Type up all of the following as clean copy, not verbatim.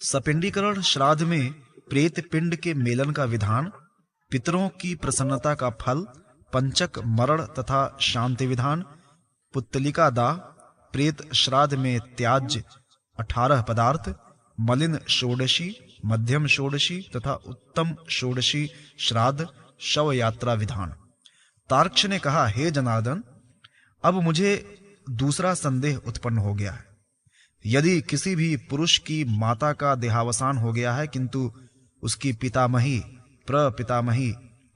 सपिंडीकरण श्राद्ध में प्रेत पिंड के मेलन का विधान, पितरों की प्रसन्नता का फल, पंचक मरण तथा शांति विधान, पुत्तलिका दाह, प्रेत श्राद्ध में त्याज्य 18 पदार्थ, मलिन षोडशी, मध्यम षोडशी तथा उत्तम षोडशी श्राद्ध, शव यात्रा विधान। तार्क्ष ने कहा, हे जनार्दन, अब मुझे दूसरा संदेह उत्पन्न हो गया है। यदि किसी भी पुरुष की माता का देहावसान हो गया है किंतु उसकी पितामही, प्रपितामही,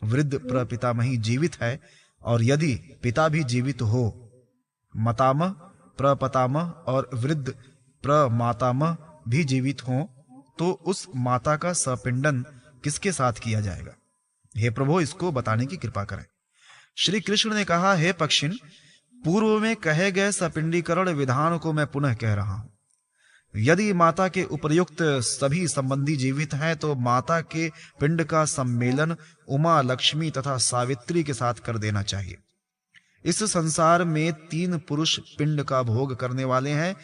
वृद्ध प्रपितामही जीवित है, और यदि पिता भी जीवित हो, मातामह, प्रपितामह और वृद्ध प्रमातामह भी जीवित हों, तो उस माता का सपिंडन किसके साथ किया जाएगा? हे प्रभु, इसको बताने की कृपा करें। श्री कृष्ण ने कहा, हे पक्षिण, पूर्व में कहे गए सपिंडीकरण विधान को मैं पुनः कह रहा हूं। यदि माता के उपर्युक्त सभी संबंधी जीवित हैं तो माता के पिंड का सम्मेलन उमा, लक्ष्मी तथा सावित्री के साथ कर देना चाहिए। इस संसार में 3 पुरुष पिंड का भोग करने वाले हैं,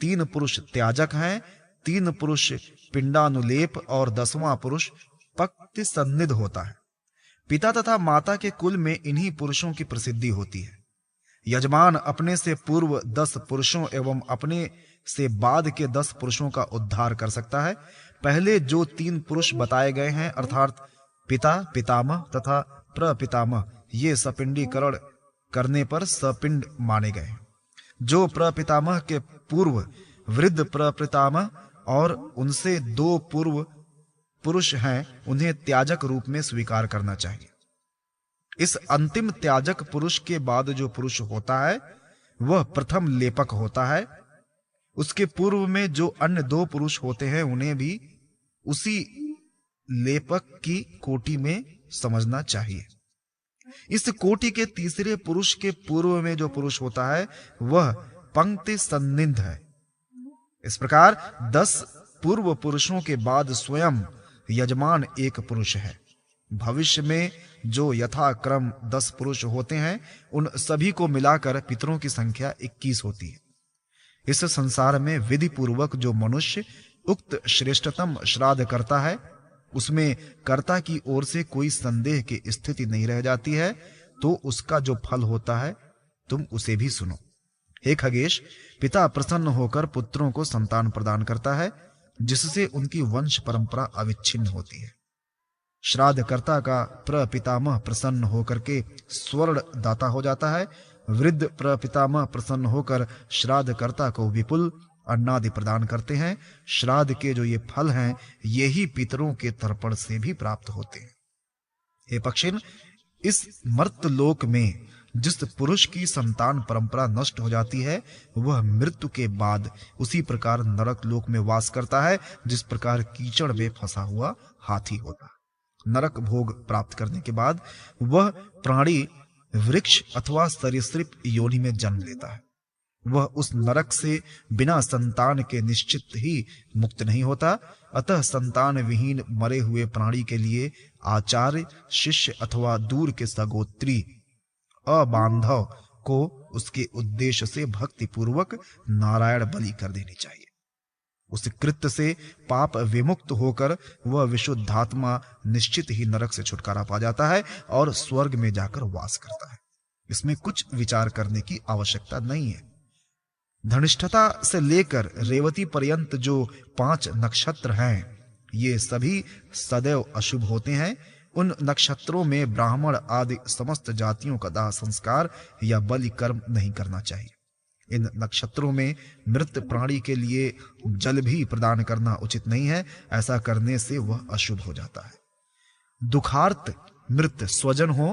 3 पुरुष त्याजक हैं, 3 पुरुष पिंडानुलेप और 10वां पुरुष पक्ति सन्निध होता है। पिता तथा माता के कुल में इन्हीं पुरुषों की प्रसिद्धि होती है। यजमान अपने से पूर्व 10 पुरुषों एवं अपने से बाद के 10 पुरुषों का उद्धार कर सकता है। पहले जो 3 पुरुष बताए गए हैं अर्थात पिता, पितामह तथा प्रपितामह, ये सपिंडीकरण करने पर सपिंड माने गए। जो प्रपितामह के पूर्व वृद्ध प्रपितामह और उनसे 2 पूर्व पुरुष हैं, उन्हें त्याजक रूप में स्वीकार करना चाहिए। इस अंतिम त्याजक पुरुष के बाद जो पुरुष होता है वह प्रथम लेपक होता है। उसके पूर्व में जो अन्य 2 पुरुष होते हैं उन्हें भी उसी लेपक की कोटि में समझना चाहिए। इस कोटि के तीसरे पुरुष के पूर्व में जो पुरुष होता है वह पंक्ति सन्निध है। इस प्रकार 10 पूर्व पुरुषों के बाद स्वयं यजमान एक पुरुष है। भविष्य में जो यथाक्रम 10 पुरुष होते हैं उन सभी को मिलाकर पितरों की संख्या 21 होती है। इस संसार में विधि पूर्वक जो मनुष्य उक्त श्रेष्ठतम श्राद्ध करता है उसमें कर्ता की ओर से कोई संदेह की स्थिति नहीं रह जाती है, तो उसका जो फल होता है तुम उसे भी सुनो। हे खगेश, पिता प्रसन्न होकर पुत्रों को संतान प्रदान करता है जिससे उनकी वंश परंपरा अविच्छिन्न होती है। श्राद्ध कर्ता का प्रपितामह प्रसन्न होकर के स्वर्ण दाता हो जाता है। वृद्ध प्रपितामह प्रसन्न होकर श्राद्ध कर्ता को विपुल अन्नादि प्रदान करते हैं। श्राद्ध के जो ये फल हैं यही पितरों के तर्पण से भी प्राप्त होते हैं। हे पक्षिण, इस मर्तलोक में जिस पुरुष की संतान परंपरा नष्ट हो जाती है वह मृत्यु के बाद उसी प्रकार नरक लोक में वास करता है जिस प्रकार कीचड़ में फंसा हुआ हाथी होता है। नरक भोग प्राप्त करने के बाद वह प्राणी वृक्ष अथवा सरीसृप योनि में जन्म लेता है। वह उस नरक से बिना संतान के निश्चित ही मुक्त नहीं होता। अतः संतान विहीन मरे हुए प्राणी के लिए आचार्य, शिष्य अथवा दूर के सगोत्री अबांधव को उसके उद्देश्य से भक्ति पूर्वक नारायण बलि कर देनी चाहिए। उस कृत्य से पाप विमुक्त होकर वह विशुद्धात्मा निश्चित ही नरक से छुटकारा पा जाता है और स्वर्ग में जाकर वास करता है। इसमें कुछ विचार करने की आवश्यकता नहीं है। धनिष्ठता से लेकर रेवती पर्यंत जो 5 नक्षत्र हैं ये सभी सदैव अशुभ होते हैं। उन नक्षत्रों में ब्राह्मण आदि समस्त जातियों का दाह संस्कार या बलि कर्म नहीं करना चाहिए। इन नक्षत्रों में मृत प्राणी के लिए जल भी प्रदान करना उचित नहीं है। ऐसा करने से वह अशुभ हो जाता है। दुखार्त मृत स्वजन हो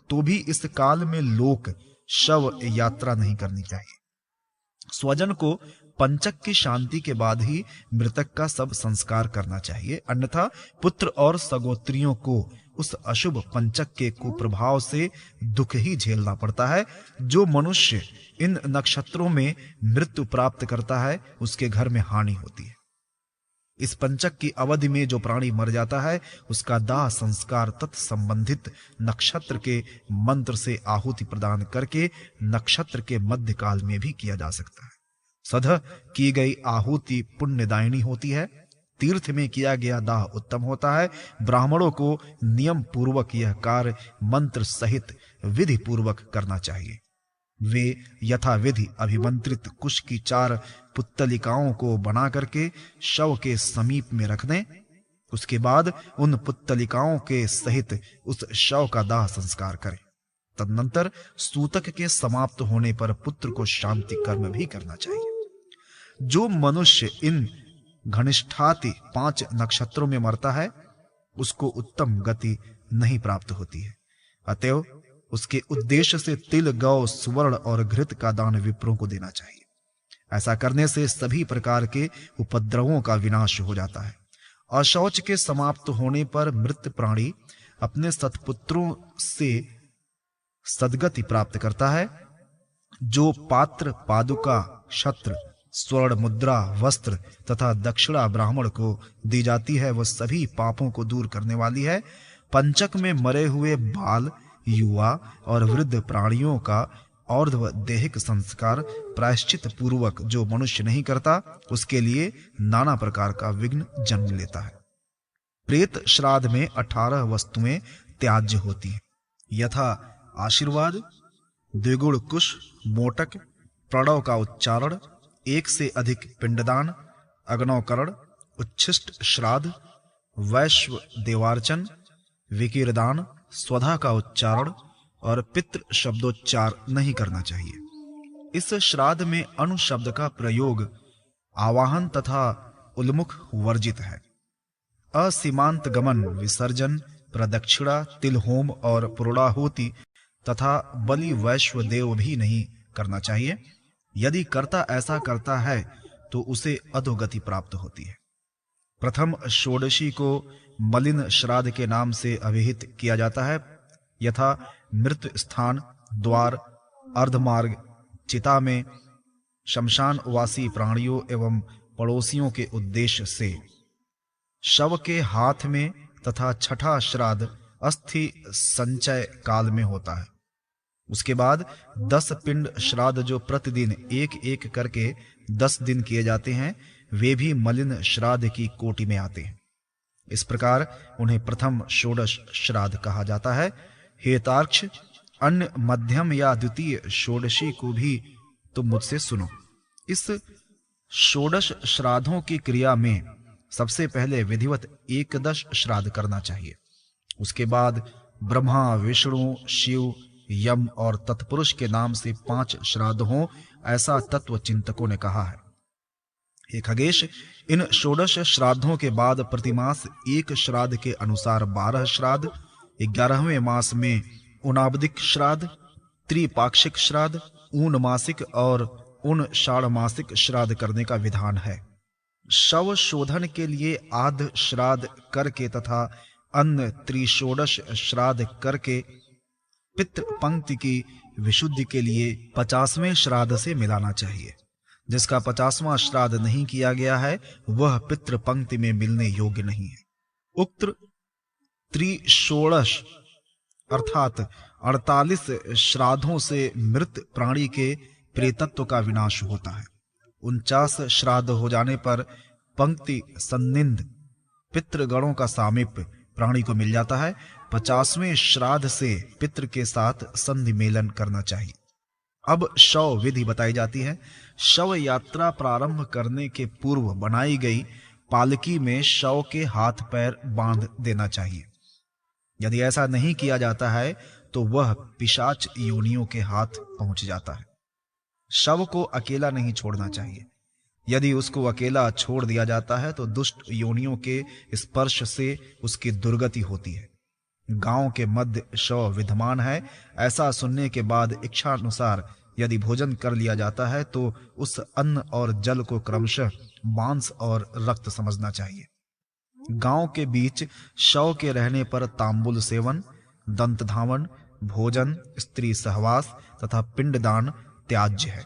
तो भी इस काल में लोक शव यात्रा नहीं करनी चाहिए। स्वजन को पंचक की शांति के बाद ही मृतक का सब संस्कार करना चाहिए, अन्यथा पुत्र और सगोत्रियों को उस अशुभ पंचक के कुप्रभाव से दुख ही झेलना पड़ता है। जो मनुष्य इन नक्षत्रों में मृत्यु प्राप्त करता है उसके घर में हानि होती है। इस पंचक की अवधि में जो प्राणी मर जाता है उसका दाह संस्कार तत्संबंधित नक्षत्र के मंत्र से आहुति प्रदान करके नक्षत्र के मध्य काल में भी किया जा सकता है। सदा की गई आहुति पुण्यदायिनी होती है। तीर्थ में किया गया दाह उत्तम होता है। ब्राह्मणों को नियम पूर्वक यह कार्य मंत्र सहित विधि पूर्वक करना चाहिए। वे यथाविधि अभिमंत्रित कुश की 4 पुत्तलिकाओं को बना करके शव के समीप में रख दें। उसके बाद उन पुत्तलिकाओं के सहित उस शव का दाह संस्कार करें। तदनंतर सूतक के समाप्त होने पर पुत्र को शांति कर्म भी करना चाहिए। जो मनुष्य इन घनिष्ठाति 5 नक्षत्रों में मरता है उसको उत्तम गति नहीं प्राप्त होती है। अतएव उसके उद्देश्य से तिल, गौ, सुवर्ण और घृत का दान विप्रों को देना चाहिए। ऐसा करने से सभी प्रकार के उपद्रवों का विनाश हो जाता है। अशौच के समाप्त होने पर मृत प्राणी अपने सत्पुत्रों से सद्गति प्राप्त करता है। जो पात्र, पादुका, छत्र, स्वर्ण मुद्रा, वस्त्र तथा दक्षिणा ब्राह्मण को दी जाती है वह सभी पापों को दूर करने वाली है। पंचक में मरे हुए बाल, युवा और वृद्ध प्राणियों का और्ध्व देहिक संस्कार प्रायश्चित पूर्वक जो मनुष्य नहीं करता उसके लिए नाना प्रकार का विघ्न जन्म लेता है। प्रेत श्राद्ध में 18 वस्तुएं त्याज्य होती हैं, यथा आशीर्वाद, द्विगुण कुश, मोटक, प्रणव का उच्चारण, 1 से अधिक पिंडदान, अग्नौकरण, उच्छिष्ट श्राद्ध, वैश्व देवार्चन, विकीरदान, स्वधा का उच्चारण और पितृ शब्दोच्चार नहीं करना चाहिए। इस श्राद्ध में अणु शब्द का प्रयोग, आवाहन तथा उल्मुख वर्जित है। असीमांत गमन, विसर्जन, प्रदक्षिणा, तिल होम और पूर्णाहुति तथा बलि वैश्व देव भी नहीं करना चाहिए। यदि कर्ता ऐसा करता है तो उसे अधोगति प्राप्त होती है। प्रथम षोडशी को मलिन श्राद्ध के नाम से अभिहित किया जाता है, यथा मृत स्थान, द्वार, अर्धमार्ग, चिता में, शमशान वासी प्राणियों एवं पड़ोसियों के उद्देश्य से। शव के हाथ में तथा छठा श्राद्ध अस्थि संचय काल में होता है। उसके बाद 10 पिंड श्राद्ध जो प्रतिदिन एक एक करके 10 दिन किए जाते हैं वे भी मलिन श्राद्ध की कोटि में आते हैं। इस प्रकार उन्हें प्रथम षोडश श्राद्ध कहा जाता है। हे तार्क्ष, अन्य मध्यम या द्वितीय षोडशी को भी तुम मुझसे सुनो। इस षोडश श्राद्धों की क्रिया में सबसे पहले विधिवत एकदश श्राद्ध करना चाहिए। उसके बाद ब्रह्मा, विष्णु, शिव, यम और तत्पुरुष के नाम से 5 श्राद्ध हों, ऐसा तत्व चिंतकों ने कहा है। हे खगेश, इन षोडश श्राद्धों के बाद प्रतिमास 1 श्राद्ध के अनुसार 12 श्राद्ध, 11वें मास में उनाबदिक श्राद्ध, त्रिपाक्षिक श्राद्ध, ऊनमासिक और षाढ़मासिक श्राद्ध करने का विधान है। शव शोधन के लिए आध श्राद्ध करके तथा अन्य त्रिषोडश श्राद्ध करके पितृ पंक्ति की विशुद्धि के लिए 50वें श्राद्ध से मिलाना चाहिए। जिसका 50वां श्राद्ध नहीं किया गया है वह पितृ पंक्ति में मिलने योग्य नहीं है। उक्त त्रिषोडश अर्थात 48 श्राद्धों से मृत प्राणी के प्रेतत्व का विनाश होता है। 49 श्राद्ध हो जाने पर पंक्ति संनिंद पितृगणों का सामीप्य प्राणी को मिल जाता है। 50वें श्राद्ध से पितृ के साथ संधि मेलन करना चाहिए। अब शव विधि बताई जाती है। शव यात्रा प्रारंभ करने के पूर्व बनाई गई पालकी में शव के हाथ पैर बांध देना चाहिए। यदि ऐसा नहीं किया जाता है तो वह पिशाच योनियों के हाथ पहुंच जाता है। शव को अकेला नहीं छोड़ना चाहिए। यदि उसको अकेला छोड़ दिया जाता है तो दुष्ट योनियों के स्पर्श से उसकी दुर्गति होती है। गांव के मध्य शव विद्यमान है, ऐसा सुनने के बाद इच्छा अनुसार यदि भोजन कर लिया जाता है तो उस अन्न और जल को क्रमशः मांस और रक्त समझना चाहिए। गांव के बीच शव के रहने पर तांबुल सेवन, दंत धावन, भोजन, स्त्री सहवास तथा पिंडदान त्याज्य है।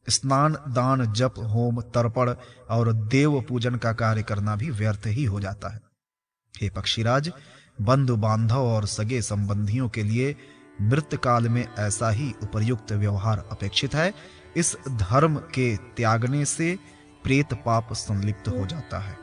स्नान, दान, जप, होम, तर्पण और देव पूजन का कार्य करना भी व्यर्थ ही हो जाता है। हे पक्षीराज, बंधु बांधव और सगे संबंधियों के लिए मृत काल में ऐसा ही उपर्युक्त व्यवहार अपेक्षित है। इस धर्म के त्यागने से प्रेत पाप संलिप्त हो जाता है।